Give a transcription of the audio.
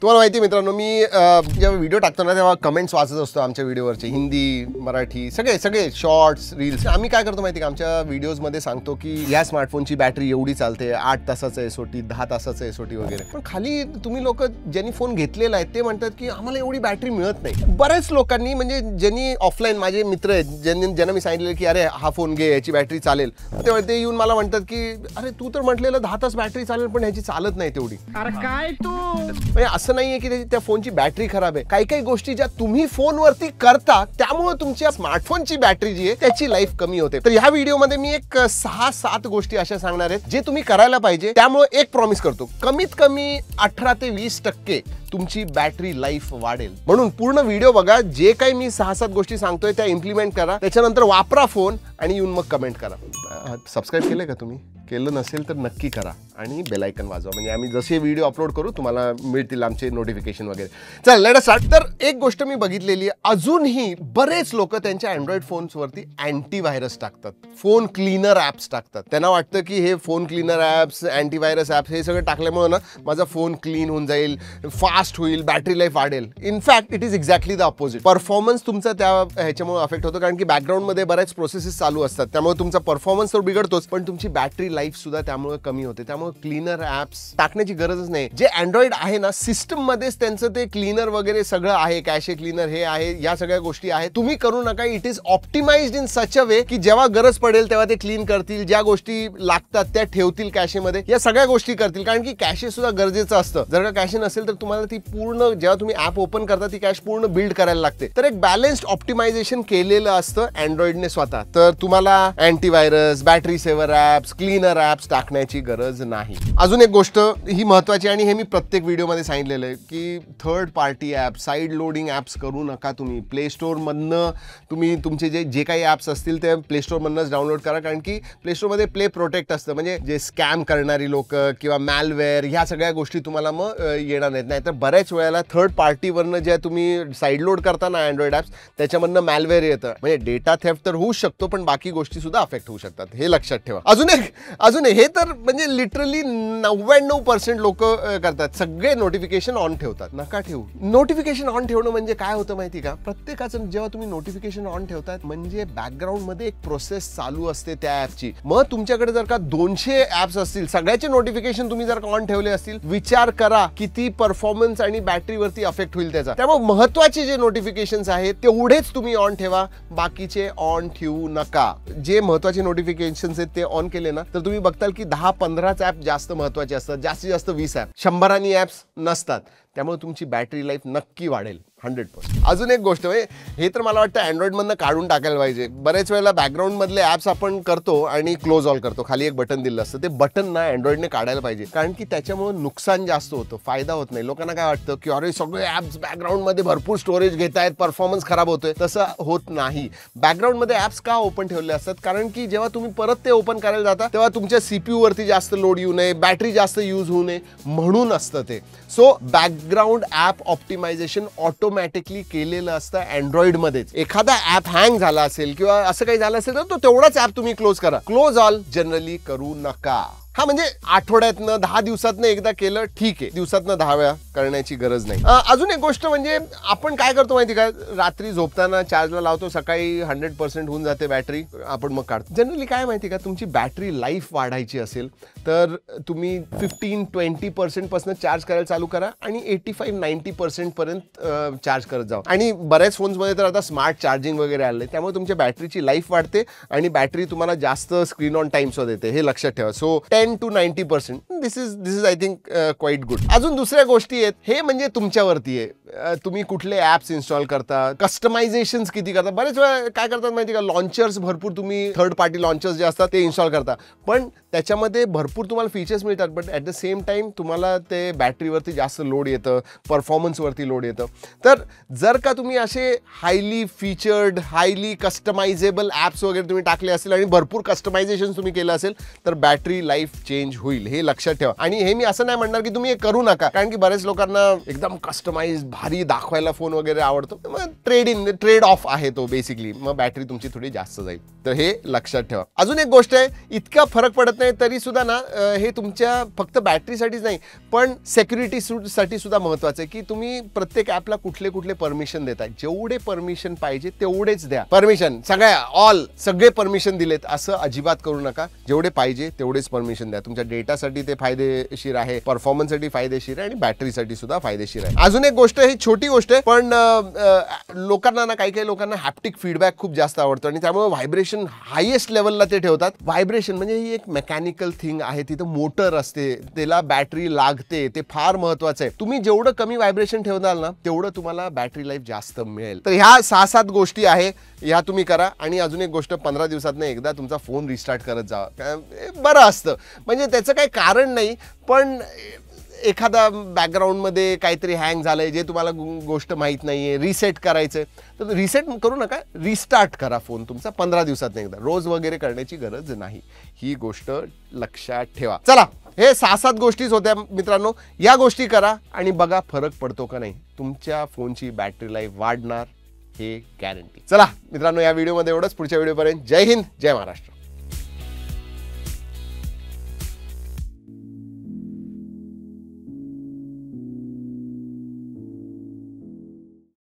तुम्हाला माहिती आहे मित्रांनो, मी जेव्हा व्हिडिओ टाकतो ना तेव्हा कमेंट्स वाचत असतो आमच्या व्हिडिओवरचे, हिंदी मराठी सगळे शॉर्ट्स रील्स. आम्ही काय करतो माहिती का, आमच्या व्हिडिओजमध्ये सांगतो की या स्मार्टफोनची बॅटरी एवढी चालते, 8 तासाचं SOT, 10 तासाचं SOT वगैरे. पण खाली तुम्ही लोक ज्यांनी फोन घेतलेला आहे ते म्हणतात की आम्हाला एवढी बॅटरी मिळत नाही. बऱ्याच लोकांनी म्हणजे ज्यांनी ऑफलाईन माझे मित्र आहेत ज्यांना मी सांगितलेलं की अरे हा फोन घे, याची बॅटरी चालेल, तेव्हा ते येऊन मला म्हणतात की अरे तू तर म्हटलेलं 10 तास बॅटरी चालेल पण ह्याची चालत नाही तेवढी. अरे काय तू, म्हणजे असं नाहीये की त्या फोनची बॅटरी खराब आहे. काही काही गोष्टी ज्या तुम्ही फोनवरती करता त्यामुळे तुमच्या स्मार्टफोनची बॅटरी जी आहे त्याची लाईफ कमी होते. तर ह्या व्हिडिओमध्ये मी एक 6-7 गोष्टी अशा सांगणार आहेत जे तुम्ही करायला पाहिजे. त्यामुळे एक प्रॉमिस करतो, कमीत कमी 18 ते 20% तुमची बॅटरी लाईफ वाढेल. म्हणून पूर्ण व्हिडिओ बघा, जे काही मी 6-7 गोष्टी सांगतोय त्या इम्प्लिमेंट करा, त्याच्यानंतर वापरा फोन आणि येऊन मग कमेंट करा. सबस्क्राईब केलंय का तुम्ही? केलं नसेल तर नक्की करा आणि बेल आयकन वाजवा, म्हणजे आम्ही जसे व्हिडिओ अपलोड करू तुम्हाला मिळतील आमचे नोटिफिकेशन वगैरे. चल लेट अस स्टार्ट. तर एक गोष्ट मी बघितलेली आहे, अजूनही बरेच लोक त्यांच्या अँड्रॉइड फोन्सवरती अँटीव्हायरस टाकतात, फोन क्लीनर ॲप्स टाकतात. त्यांना वाटतं की हे phone cleaner apps, antivirus apps हे सगळं टाकल्यामुळे ना माझा फोन क्लीन होऊन जाईल, फास्ट होईल, बॅटरी लाईफ वाढेल. In fact it is exactly the opposite. Performance तुमचा त्या ह्याच्यामुळे अफेक्ट होतो, कारण की बॅकग्राऊंडमध्ये बऱ्याच प्रोसेसेस चालू असतात, त्यामुळे तुमचा परफॉर्मन्स तर बिघडतोच, पण तुमची बॅटरी लाईफ सुद्धा त्यामुळे कमी होते. त्यामुळे क्लीनर ॲप्स टाकण्याची गरजच नाही. जे अँड्रॉइड आहे ना सिस्टम मध्येच त्यांचं ते क्लीनर वगैरे सगळं आहे, कॅशे क्लीनर हे आहे, या सगळ्या गोष्टी आहेत. तुम्ही करू नका. इट इज ऑप्टिमाइज्ड इन सच अ वे की जेव्हा गरज पडेल तेव्हा ते क्लीन करतील, ज्या गोष्टी लागतात त्या ठेवतील कॅशेमध्ये, या सगळ्या गोष्टी करतील, कारण की कॅशे सुद्धा गरजेचं असतं. जर का कॅशे नसेल तर तुम्हाला ती पूर्ण, जेव्हा तुम्ही ॲप ओपन करता ती कॅश पूर्ण बिल्ड करायला लागते. तर एक बॅलन्स्ड ऑप्टिमायझेशन केलेलं असतं अँड्रॉइडने स्वतः. तर तुम्हाला antivirus, battery saver apps, cleaner apps टाकण्याची गरज नाही. अजून एक गोष्ट ही महत्वाची, आणि हे मी प्रत्येक व्हिडिओमध्ये सांगितलेलं आहे की third party app, side loading apps करू नका. तुम्ही प्ले स्टोअरमधनं तुम्ही तुमचे जे काही ॲप्स असतील ते प्ले स्टोअरमधनंच डाउनलोड करा, कारण की प्ले स्टोअरमध्ये प्ले प्रोटेक्ट असतं, म्हणजे जे स्कॅम करणारी लोक किंवा मॅलवेअर ह्या सगळ्या गोष्टी तुम्हाला मग येणार नाहीत. नाही तर बऱ्याच वेळेला थर्ड पार्टीवरनं ज्या तुम्ही साईड लोड करता ना अँड्रॉइड ॲप्स, त्याच्यामधनं मॅलवेअर येतं, म्हणजे डेटा थेफ्ट तर होऊ शकतो पण बाकी गोष्टी सुद्धा अफेक्ट होऊ शकतात, हे लक्षात ठेवा. अजून एक हे तर म्हणजे लिटरली 99% लोक करतात, सगळे नोटिफिकेशन ऑन ठेवतात. नका ठेवू. नोटिफिकेशन ऑन ठेवणं म्हणजे काय होतं माहिती का, प्रत्येकाचं जेव्हा तुम्ही नोटिफिकेशन ऑन ठेवतात म्हणजे बॅकग्राऊंड मध्ये एक प्रोसेस चालू असते त्या ॲपची. मग तुमच्याकडे जर का 200 ॲप्स असतील, सगळ्याचे नोटिफिकेशन तुम्ही जर का ऑन ठेवले असतील, विचार करा किती परफॉर्मन्स आणि बॅटरीवरती अफेक्ट होईल त्याचा. त्यामुळे महत्वाचे जे नोटिफिकेशन्स आहेत तेवढेच तुम्ही ऑन ठेवा, बाकीचे ऑन ठेवू नका. जे महत्वाचे नोटिफिकेशन्स आहेत ते ऑन केले ना तर तुम्ही बघताल की 10-15 ॲप जास्त महत्वाचे असतात, जास्तीत जास्त 20 ॲप, 100 ॲप्स नसतात. त्यामुळे तुमची बॅटरी लाईफ नक्की वाढेल 100%. अजून एक गोष्ट, हे तर मला वाटतं अँड्रॉइडमधनं काढून टाकायला पाहिजे. बरेच वेळेला बॅकग्राऊंडमधले ॲप्स आपण करतो आणि क्लोज ऑल करतो, खाली एक बटन दिलं असतं, ते बटन ना अँड्रॉइडने काढायला पाहिजे, कारण की त्याच्यामुळे नुकसान जास्त होतं, फायदा होत नाही. लोकांना काय वाटतं की अरे सगळे ॲप्स बॅकग्राऊंडमध्ये भरपूर स्टोरेज घेत आहेत, परफॉर्मन्स खराब होतोय. तसं होत नाही. बॅकग्राऊंडमध्ये ॲप्स का ओपन ठेवले असतात, कारण की जेव्हा तुम्ही परत ते ओपन करायला जाता तेव्हा तुमच्या CPU वरती जास्त लोड येऊ नये, बॅटरी जास्त यूज होऊ नये म्हणून असतं ते. So background app optimisation automatically केलेलं असतं अँड्रॉइडमध्येच. एखादा ॲप हँग झाला असेल किंवा असं काही झालं असेल तर तो तेवढाच ॲप तुम्ही क्लोज करा. क्लोज ऑल जनरली करू नका. हा म्हणजे आठवड्यातनं 10 दिवसातनं एकदा केलं ठीक आहे, दिवसातनं 10 वेळा करण्याची गरज नाही. अजून एक गोष्ट म्हणजे आपण काय करतो माहिती का, रात्री झोपताना चार्जला लावतो, सकाळी 100% होऊन जाते बॅटरी, आपण मग काढतो. जनरली काय माहिती का, तुमची बॅटरी लाईफ वाढायची असेल तर तुम्ही 15-20% पासून चार्ज करायला चालू करा आणि 85-90% पर्यंत चार्ज करत जावा. आणि बऱ्याच फोन्समध्ये तर आता स्मार्ट चार्जिंग वगैरे आलंय, त्यामुळे तुमच्या बॅटरीची लाईफ वाढते आणि बॅटरी तुम्हाला जास्त स्क्रीन ऑन टाइम सुद्धा देते, हे लक्षात ठेवा. So 10 to 90%. This is I think quite good. अजून दुसऱ्या गोष्टी आहेत, हे म्हणजे तुमच्यावरती आहे. तुम्ही कुठले ॲप्स इन्स्टॉल करता, कस्टमायझेशन किती करता. बरेच वेळा काय करतात माहिती का, लॉन्चर्स भरपूर तुम्ही थर्ड पार्टी लॉन्चर्स जे असतात ते इन्स्टॉल करता, पण त्याच्यामध्ये भरपूर तुम्हाला फीचर्स मिळतात, but at the same time तुम्हाला ते बॅटरीवरती जास्त लोड येतं, परफॉर्मन्सवरती लोड येतं. तर जर का तुम्ही असे हायली फीचर्ड, हायली कस्टमायझेबल ॲप्स वगैरे तुम्ही टाकले असतील आणि भरपूर कस्टमायझेशन तुम्ही केलं असेल तर बॅटरी लाईफ चेंज होईल, हे लक्षात ठेवा. आणि हे मी असं नाही म्हणणार की तुम्ही हे करू नका, कारण की बरेच लोकांना एकदम कस्टमाइज भारी दाखवायला फोन वगैरे आवडतो, मग ट्रेड ऑफ आहे तो बेसिकली, मग बॅटरी तुमची थोडी जास्त जाईल. तर हे लक्षात ठेवा. अजून एक गोष्ट आहे, इतका फरक पडत नाही तरी सुद्धा ना हे तुमच्या फक्त बॅटरीसाठीच नाही पण सिक्युरिटी साठी सुद्धा महत्वाचं आहे की तुम्ही प्रत्येक ॲपला कुठले कुठले परमिशन देताय. जेवढे परमिशन पाहिजे तेवढेच द्या. परमिशन सगळे परमिशन दिलेत असं अजिबात करू नका. जेवढे पाहिजे तेवढेच परमिशन द्या. तुमच्या डेटासाठी ते फायदेशीर आहे, परफॉर्मन्ससाठी फायदेशीर आहे आणि बॅटरीसाठी सुद्धा फायदेशीर आहे. अजून एक गोष्ट, ही छोटी गोष्ट आहे पण लोकांना ना काही लोकांना हॅप्टिक फीडबॅक खूप जास्त आवडतो आणि त्यामुळे व्हायब्रेशन हायेस्ट लेवलला ते ठेवतात. व्हायब्रेशन म्हणजे ही एक मेकॅनिकल थिंग आहे, तिथं मोटर असते, त्याला बॅटरी लागते, ते फार महत्वाचं आहे. तुम्ही जेवढं कमी व्हायब्रेशन ठेवणार ना तेवढं तुम्हाला बॅटरी लाईफ जास्त मिळेल. तर ह्या 6-7 गोष्टी आहे, ह्या तुम्ही करा. आणि अजून एक गोष्ट, 15 दिवसातनं एकदा तुमचा फोन रिस्टार्ट करत जा. बरं असतं, म्हणजे त्याचं काही कारण नाही पण एखादा बॅकग्राऊंडमध्ये काहीतरी हँग झालंय जे तुम्हाला गोष्ट माहीत नाहीये, रिसेट करायचंय तर रिसेट करू नका, रिस्टार्ट करा फोन तुमचा 15 दिवसात एकदा. रोज वगैरे करण्याची गरज नाही. ही गोष्ट लक्षात ठेवा. चला, हे 6-7 गोष्टीच होत्या मित्रांनो. या गोष्टी करा आणि बघा फरक पडतो का नाही. तुमच्या फोनची बॅटरी लाईफ वाढणार, हे गॅरंटी. चला मित्रांनो, या व्हिडिओमध्ये एवढंच. पुढच्या व्हिडिओपर्यंत जय हिंद, जय महाराष्ट्र.